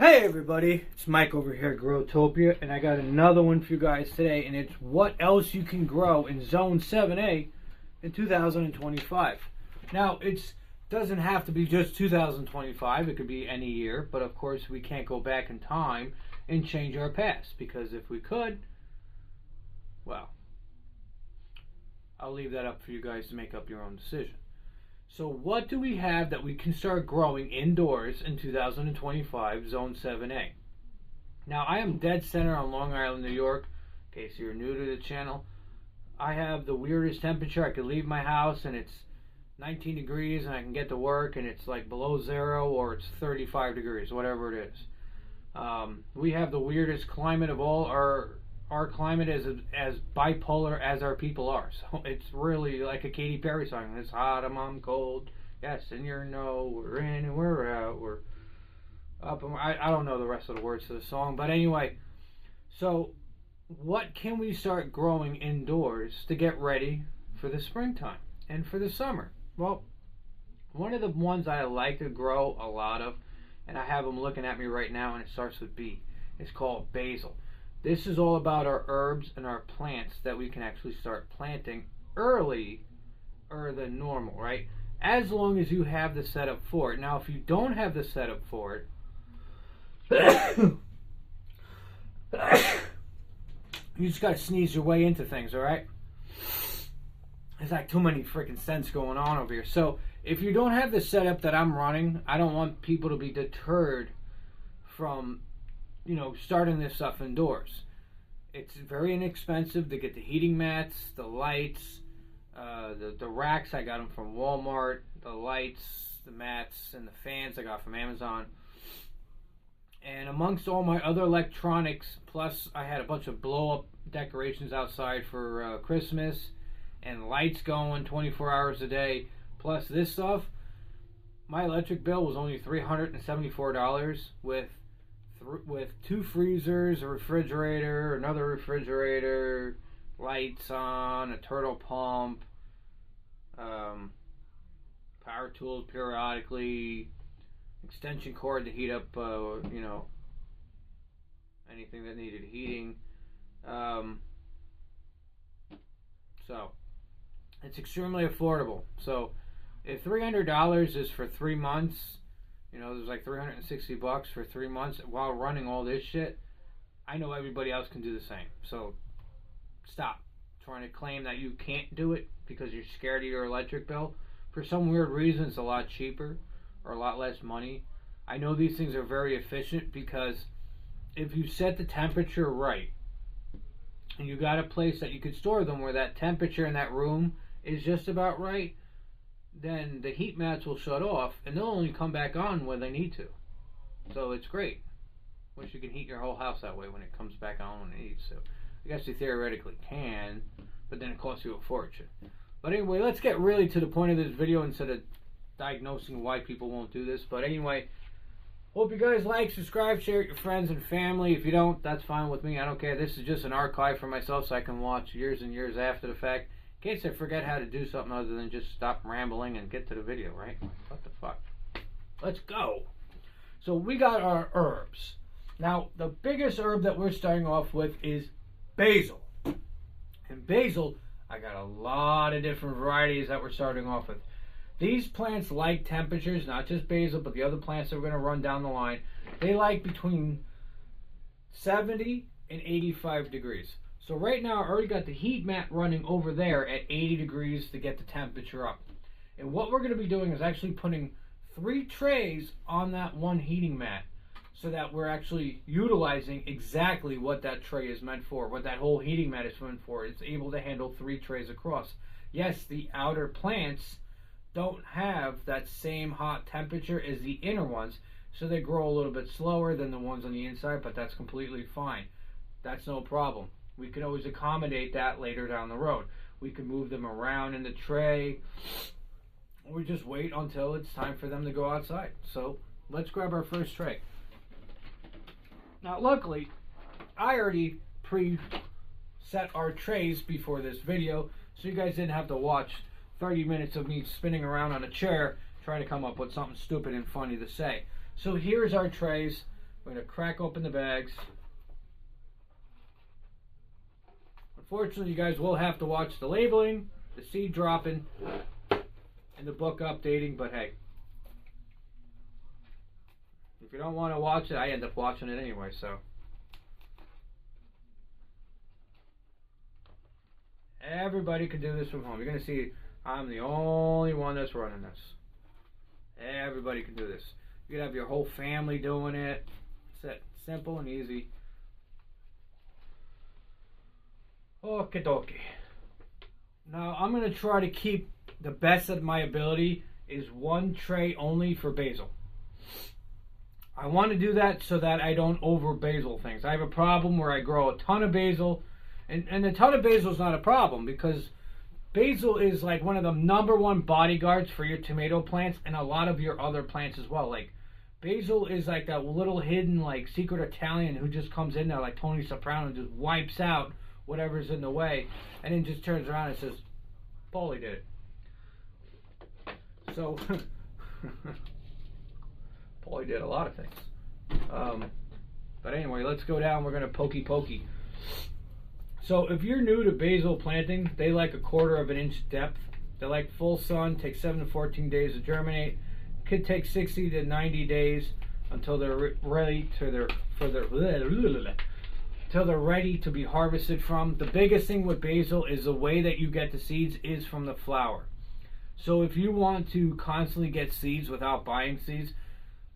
Hey everybody, it's Mike over here at Growtopia, and I got another one for you guys today, and it's what else you can grow in Zone 7A in 2025. Now, it doesn't have to be just 2025, it could be any year, but of course we can't go back in time and change our past, because if we could, well, I'll leave that up for you guys to make up your own decision. So what do we have that we can start growing indoors in 2025, Zone 7A? Now, I am dead center on Long Island, New York. In case you're new to the channel, I have the weirdest temperature. I could leave my house and it's 19 degrees and I can get to work and it's like below zero or it's 35 degrees, whatever it is. We have the weirdest climate of all. Our climate is as bipolar as our people are. So it's really like a Katy Perry song. It's hot, I'm cold. Yes, and you're no. We're in and we're out. We're up and I don't know the rest of the words to the song. But anyway, so what can we start growing indoors to get ready for the springtime and for the summer? Well, one of the ones I like to grow a lot of, and I have them looking at me right now, and it starts with B. It's called basil. This is all about our herbs and our plants that we can actually start planting earlier than normal, right? As long as you have the setup for it. Now, if you don't have the setup for it, you just got to sneeze your way into things, all right? There's like too many freaking scents going on over here. So if you don't have the setup that I'm running, I don't want people to be deterred from starting this stuff indoors. It's very inexpensive to get the heating mats, the lights, the racks. I got them from Walmart. The lights, the mats, and the fans I got from Amazon. And amongst all my other electronics, plus I had a bunch of blow-up decorations outside for Christmas, and lights going 24 hours a day. Plus this stuff, my electric bill was only $374 with 2 freezers, a refrigerator, another refrigerator, lights on, a turtle pump, power tools periodically, extension cord to heat up, anything that needed heating. So it's extremely affordable. So if $300 is for 3 months, there's like $360 for 3 months while running all this shit. I know everybody else can do the same. So stop trying to claim that you can't do it because you're scared of your electric bill. For some weird reason, it's a lot cheaper or a lot less money. I know these things are very efficient because if you set the temperature right and you got a place that you could store them where that temperature in that room is just about right, then the heat mats will shut off and they'll only come back on when they need to. So it's great. Wish you can heat your whole house that way when it comes back on when it needs to. I guess you theoretically can, but then it costs you a fortune. But anyway, let's get really to the point of this video instead of diagnosing why people won't do this. But anyway, hope you guys like, subscribe, share it with your friends and family. If you don't, that's fine with me. I don't care. This is just an archive for myself so I can watch years and years after the fact. In case I forget how to do something other than just stop rambling and get to the video, right? What the fuck? Let's go. So we got our herbs. Now, the biggest herb that we're starting off with is basil. And basil, I got a lot of different varieties that we're starting off with. These plants like temperatures, not just basil, but the other plants that we're going to run down the line. They like between 70 and 85 degrees. So right now I already got the heat mat running over there at 80 degrees to get the temperature up. And what we're going to be doing is actually putting 3 trays on that one heating mat so that we're actually utilizing exactly what that tray is meant for, what that whole heating mat is meant for. It's able to handle 3 trays across. Yes, the outer plants don't have that same hot temperature as the inner ones, so they grow a little bit slower than the ones on the inside, but that's completely fine. That's no problem. We can always accommodate that later down the road. We can move them around in the tray, or just wait until it's time for them to go outside. So let's grab our first tray. Now luckily, I already pre-set our trays before this video, so you guys didn't have to watch 30 minutes of me spinning around on a chair trying to come up with something stupid and funny to say. So here's our trays. We're going to crack open the bags. Unfortunately, you guys will have to watch the labeling, the seed dropping, and the book updating, but hey. If you don't want to watch it, I end up watching it anyway, so. Everybody can do this from home. You're going to see I'm the only one that's running this. Everybody can do this. You can have your whole family doing it. It's simple and easy. Okie dokie. Now I'm going to try to keep the best of my ability is one tray only for basil. I want to do that so that I don't over basil things. I have a problem where I grow a ton of basil, and a ton of basil is not a problem because basil is like one of the #1 bodyguards for your tomato plants and a lot of your other plants as well. Like basil is like that little hidden like secret Italian who just comes in there like Tony Soprano and just wipes out whatever's in the way and then just turns around and says, Paulie did it. So Paulie did a lot of things. But anyway, let's go down. We're going to pokey. So if you're new to basil planting, they like 1/4 of an inch depth. They like full sun, take 7 to 14 days to germinate. Could take 60 to 90 days until they're ready until they're ready to be harvested from. The biggest thing with basil is the way that you get the seeds is from the flower. So if you want to constantly get seeds without buying seeds,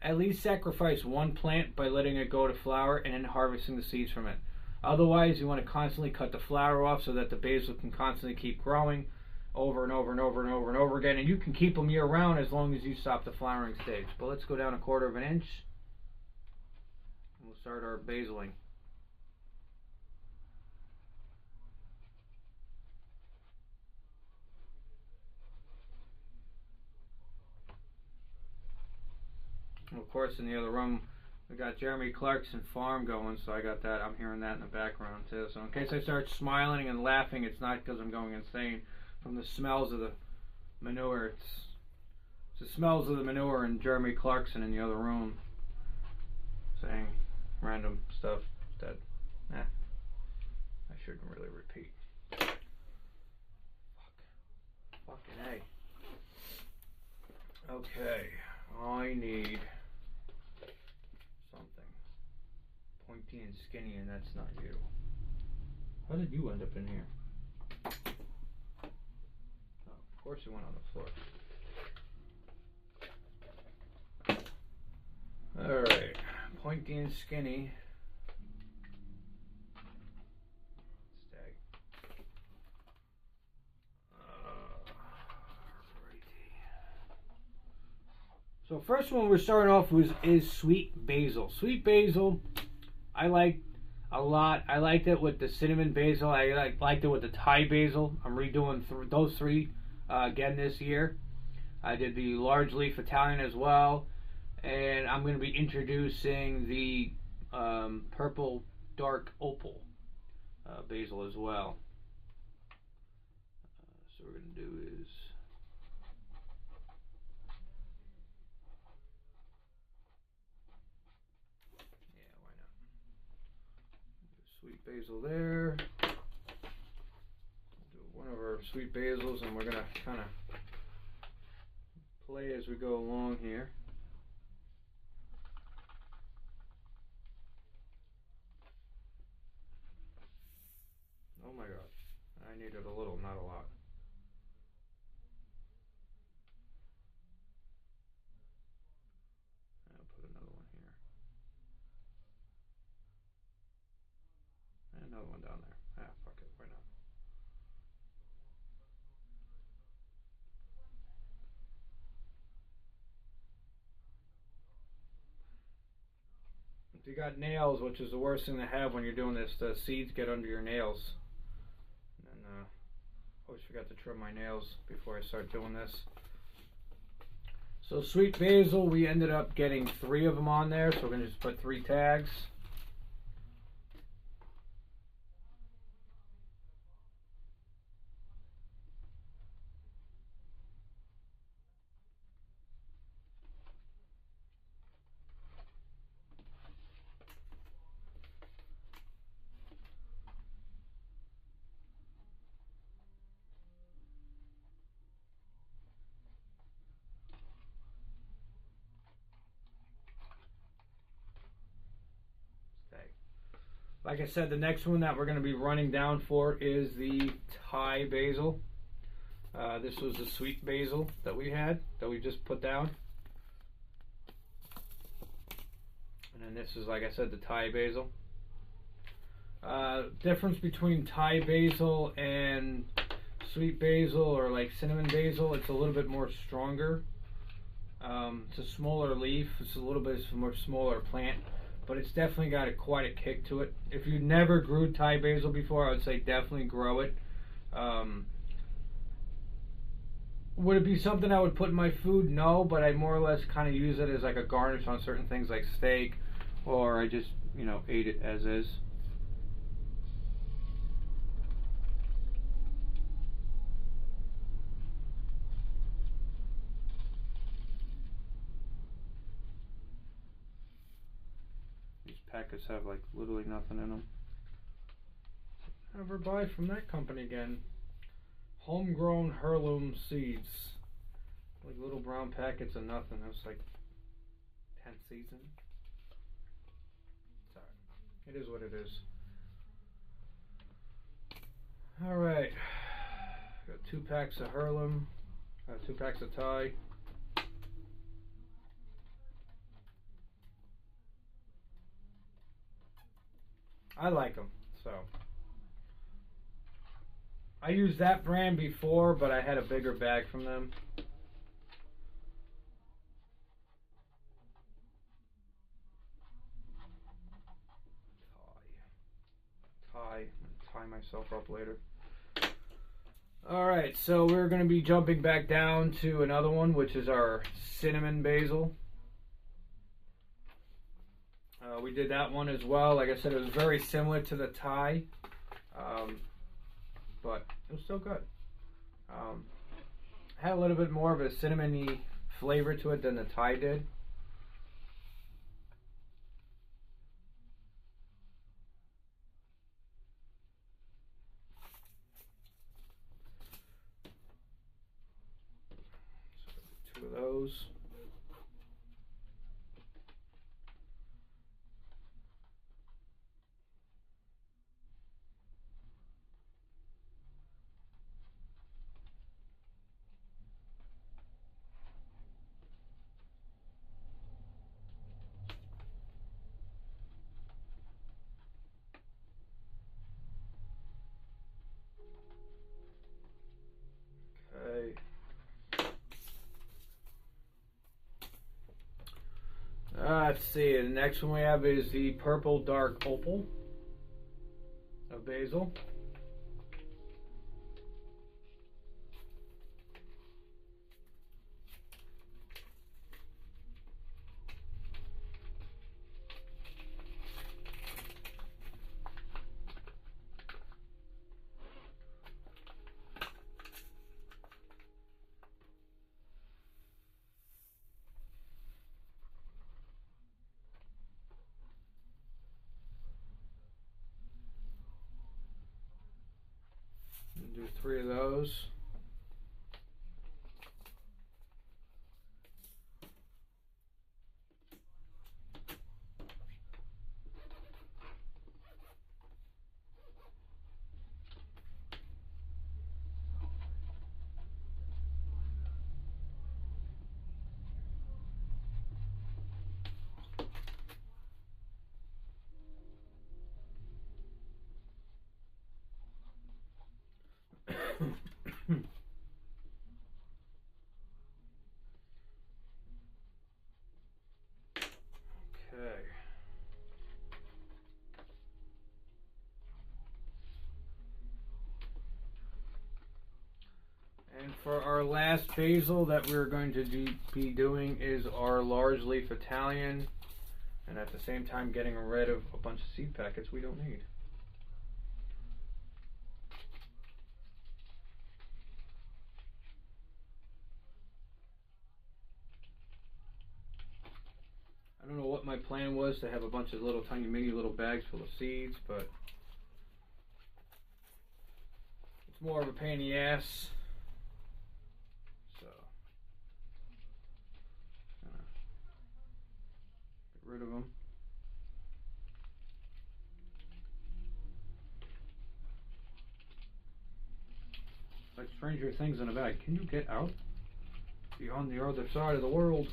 at least sacrifice one plant by letting it go to flower and then harvesting the seeds from it. Otherwise, you want to constantly cut the flower off so that the basil can constantly keep growing over and over again. And you can keep them year round as long as you stop the flowering stage. But let's go down 1/4 of an inch. We'll start our basiling. And of course, in the other room, we got Jeremy Clarkson farm going, so I got that. I'm hearing that in the background too. So in case I start smiling and laughing, it's not because I'm going insane from the smells of the manure. It's the smells of the manure and Jeremy Clarkson in the other room saying random stuff that I shouldn't really repeat. Fucking A. Okay, I need something pointy and skinny, and that's not you. How did you end up in here? Oh, of course you went on the floor. Alright, pointy and skinny. Stay. So first one we're starting off with is sweet basil. Sweet basil, I like a lot. I liked it with the cinnamon basil. I liked it with the Thai basil. I'm redoing those three again this year. I did the large leaf Italian as well. And I'm going to be introducing the purple dark opal basil as well. So what we're going to do is sweet basil there. We'll do one of our sweet basils, and we're going to kind of play as we go along here. Oh my god, I needed a little, not a lot. I'll put another one here. And another one down there. Ah, fuck it, why not? If you got nails, which is the worst thing to have when you're doing this, the seeds get under your nails. And always forgot to trim my nails before I start doing this. So sweet basil, we ended up getting 3 of them on there, so we're going to just put 3 tags. Like I said, the next one that we're going to be running down for is the Thai basil. This was the sweet basil that we just put down. And then this is, like I said, the Thai basil. Difference between Thai basil and sweet basil or like cinnamon basil, it's a little bit more stronger. It's a smaller leaf, it's a little bit more smaller plant, but it's definitely got quite a kick to it. If you never grew Thai basil before, I would say definitely grow it. Would it be something I would put in my food? No, but I more or less kind of use it as like a garnish on certain things like steak, or I just, ate it as is. These packets have like literally nothing in them. Never buy from that company again. Homegrown heirloom seeds. Like little brown packets of nothing. That's like 10 seeds in it. Sorry. It is what it is. Alright. Got 2 packs of heirloom. 2 packs of Thai. I like them, so. I used that brand before, but I had a bigger bag from them. Tie myself up later. Alright, so we're going to be jumping back down to another one, which is our cinnamon basil. We did that one as well. Like I said, it was very similar to the Thai, but it was still good. Had a little bit more of a cinnamony flavor to it than the Thai did. So 2 of those. Okay. Let's see. The next one we have is the purple dark opal of basil. Do 3 of those. Okay. And for our last basil that we're going to be doing is our large leaf Italian, and at the same time getting rid of a bunch of seed packets we don't need. I don't know what my plan was to have a bunch of little tiny mini little bags full of seeds, but it's more of a pain in the ass. So get rid of them. Stranger Things in a bag. Can you get out? Be on the other side of the world.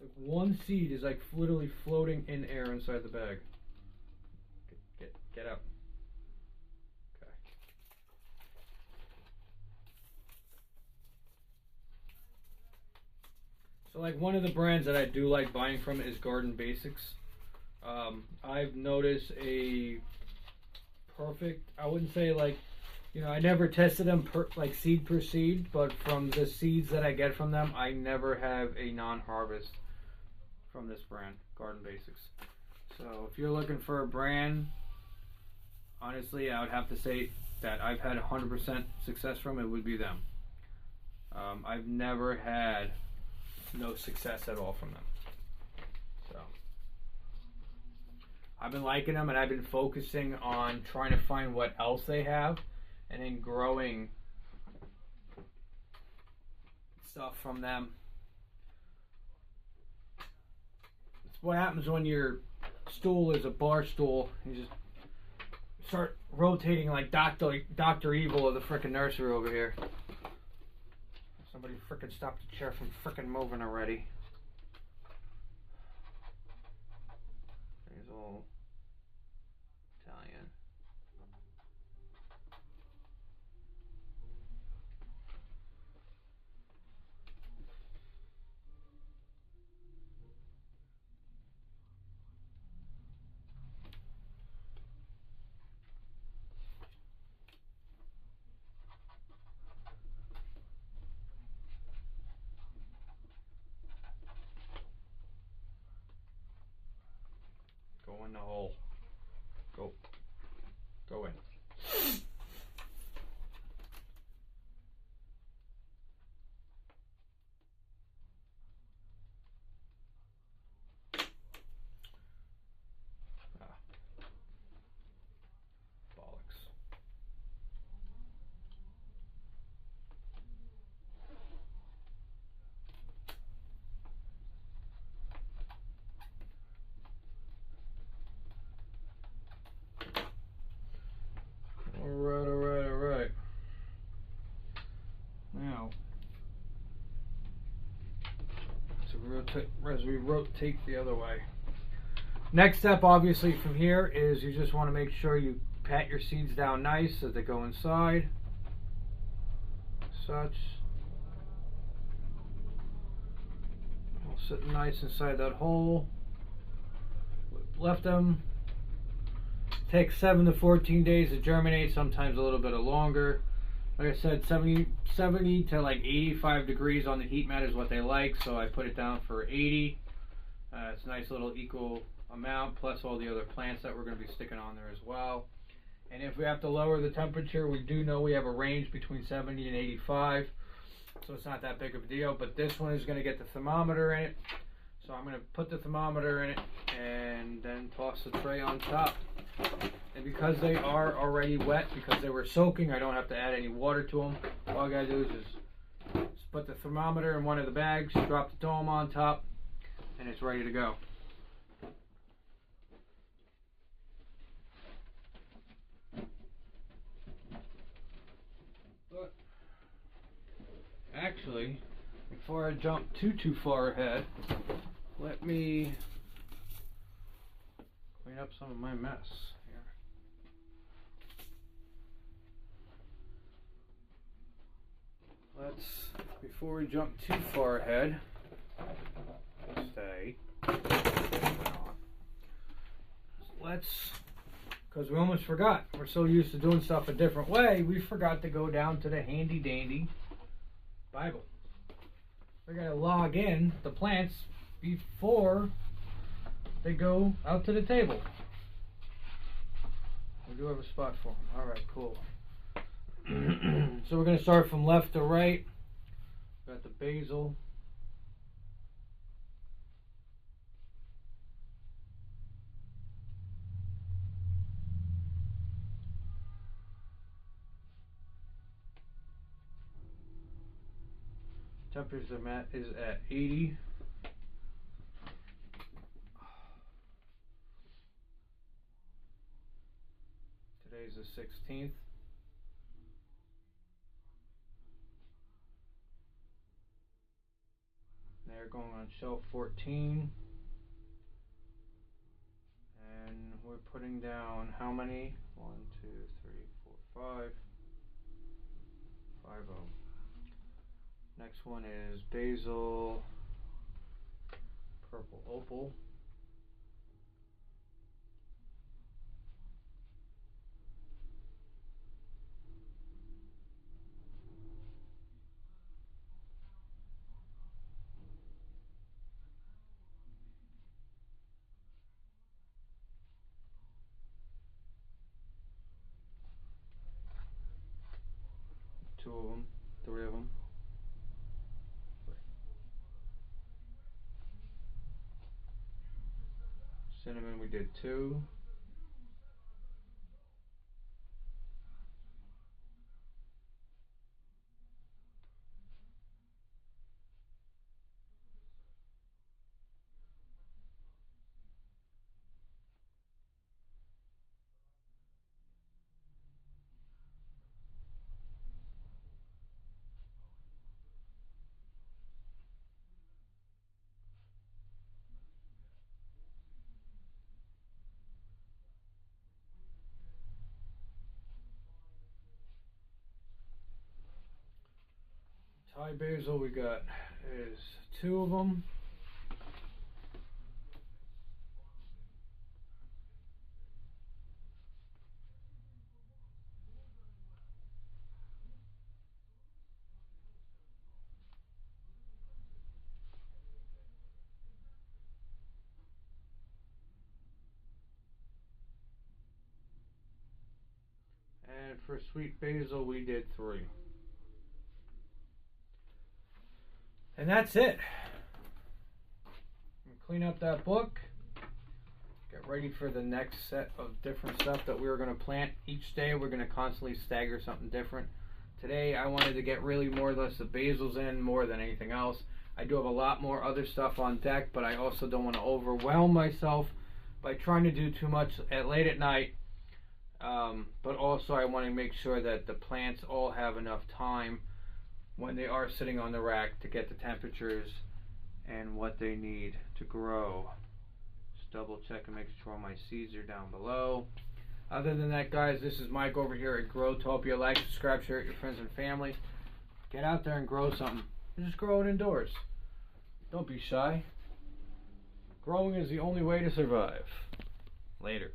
Like one seed is like literally floating in air inside the bag. Get out. Okay. So like one of the brands that I do like buying from is Garden Basics. I've noticed a perfect, I wouldn't say like, you know, I never tested them like seed per seed, but from the seeds that I get from them, I never have a non-harvest from this brand, Garden Basics. So if you're looking for a brand, honestly, I would have to say that I've had 100% success from, it would be them. I've never had no success at all from them. So I've been liking them, and I've been focusing on trying to find what else they have and then growing stuff from them. It's what happens when your stool is a bar stool. You just start rotating like Dr. Evil of the frickin' nursery over here. Somebody frickin' stop the chair from frickin' moving already. He's all Italian. Go in the hole. Go. Go in. Bollocks. Alright. Now, as we rotate the other way. Next step, obviously, from here is you just want to make sure you pat your seeds down nice so they go inside. Such. All sitting nice inside that hole. Left them. Takes 7 to 14 days to germinate, sometimes a little bit longer. Like I said, 70 to like 85 degrees on the heat mat is what they like, so I put it down for 80. It's a nice little equal amount, plus all the other plants that we're going to be sticking on there as well. And if we have to lower the temperature, we do know we have a range between 70 and 85, so it's not that big of a deal. But this one is going to get the thermometer in it, so I'm going to put the thermometer in it and then toss the tray on top. And because they are already wet, because they were soaking, I don't have to add any water to them. All I gotta do is just put the thermometer in one of the bags, drop the dome on top, and it's ready to go. But actually, before I jump too far ahead, let me clean up some of my mess here. Before we jump too far ahead, because we almost forgot. We're so used to doing stuff a different way, we forgot to go down to the handy dandy Bible. We're going to log in the plants before they go out to the table. We do have a spot for them. Alright, cool. So we're going to start from left to right. Got the basil. Temperature is at 80. 16th. They're going on shelf 14. And we're putting down how many? 1, 2, 3, 4, 5. 5 of them. Next one is Basil Purple Opal. Two of them, 3 of them. Cinnamon, we did 2. Thai basil we got is 2 of them. And for sweet basil we did 3. And that's it. Clean up that book. Get ready for the next set of different stuff that we're going to plant. Each day we're going to constantly stagger something different. Today I wanted to get really more or less the basils in more than anything else. I do have a lot more other stuff on deck, but I also don't want to overwhelm myself by trying to do too much late at night. But also I want to make sure that the plants all have enough time when they are sitting on the rack to get the temperatures and what they need to grow. Just double check and make sure all my seeds are down below. Other than that, guys, this is Mike over here at Growtopia. Like, subscribe, share it with your friends and family. Get out there and grow something. Just grow it indoors. Don't be shy. Growing is the only way to survive. Later.